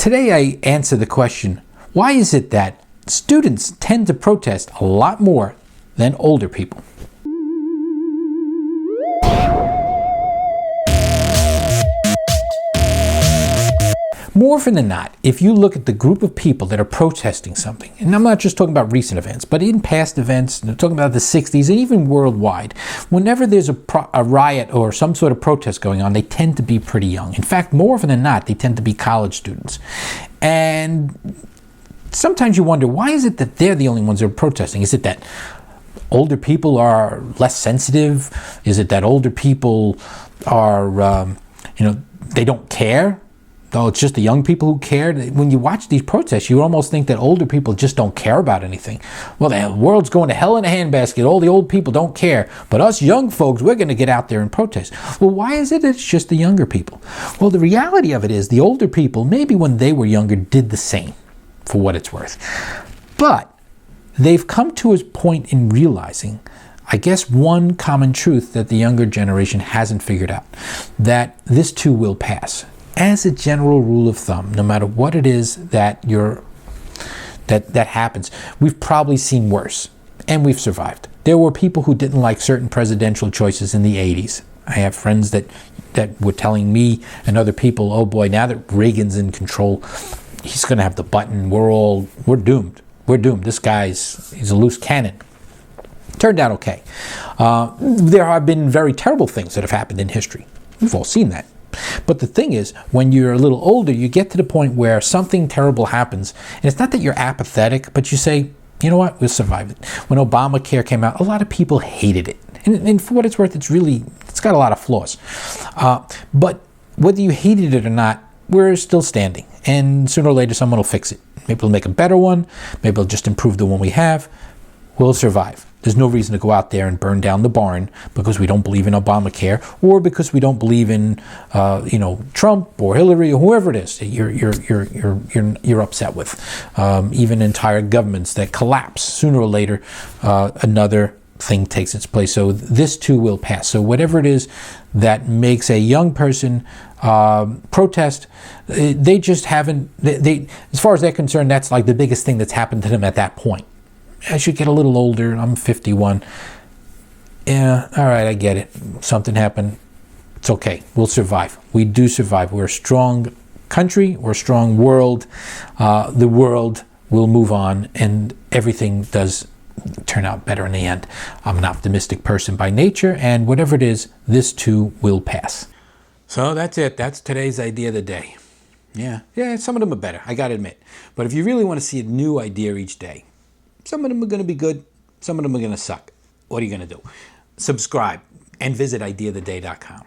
Today I answer the question, why is it that students tend to protest a lot more than older people? More often than not, if you look at the group of people that are protesting something, and I'm not just talking about recent events, but in past events, I'm talking about the 60s and even worldwide, whenever there's a riot or some sort of protest going on, they tend to be pretty young. In fact, more often than not, they tend to be college students. And sometimes you wonder, why is it that they're the only ones that are protesting? Is it that older people are less sensitive? Is it that older people are, they don't care? Oh, it's just the young people who care. When you watch these protests, you almost think that older people just don't care about anything. Well, the world's going to hell in a handbasket. All the old people don't care. But us young folks, we're going to get out there and protest. Well, why is it it's just the younger people? Well, the reality of it is the older people, maybe when they were younger, did the same, for what it's worth. But they've come to a point in realizing, I guess, one common truth that the younger generation hasn't figured out, that this too will pass. As a general rule of thumb, no matter what it is that happens, we've probably seen worse, and we've survived. There were people who didn't like certain presidential choices in the 80s. I have friends that were telling me and other people, oh boy, now that Reagan's in control, he's going to have the button. We're doomed. We're doomed. This he's a loose cannon. Turned out okay. There have been very terrible things that have happened in history. We've all seen that. But the thing is, when you're a little older, you get to the point where something terrible happens. And it's not that you're apathetic, but you say, you know what, we'll survive it. When Obamacare came out, a lot of people hated it. And for what it's worth, it's got a lot of flaws. But whether you hated it or not, we're still standing. And sooner or later, someone will fix it. Maybe they'll make a better one. Maybe they'll just improve the one we have. We'll survive. There's no reason to go out there and burn down the barn because we don't believe in Obamacare or because we don't believe in, Trump or Hillary or whoever it is that you're upset with. Even entire governments that collapse, sooner or later, another thing takes its place. So this too will pass. So whatever it is that makes a young person protest, they just haven't. They, as far as they're concerned, that's like the biggest thing that's happened to them at that point. As you get a little older, I'm 51. Yeah, all right, I get it. Something happened. It's okay. We'll survive. We do survive. We're a strong country. We're a strong world. The world will move on, and everything does turn out better in the end. I'm an optimistic person by nature, and whatever it is, this too will pass. So that's it. That's today's idea of the day. Yeah, some of them are better, I got to admit. But if you really want to see a new idea each day, some of them are going to be good. Some of them are going to suck. What are you going to do? Subscribe and visit ideaoftheday.com.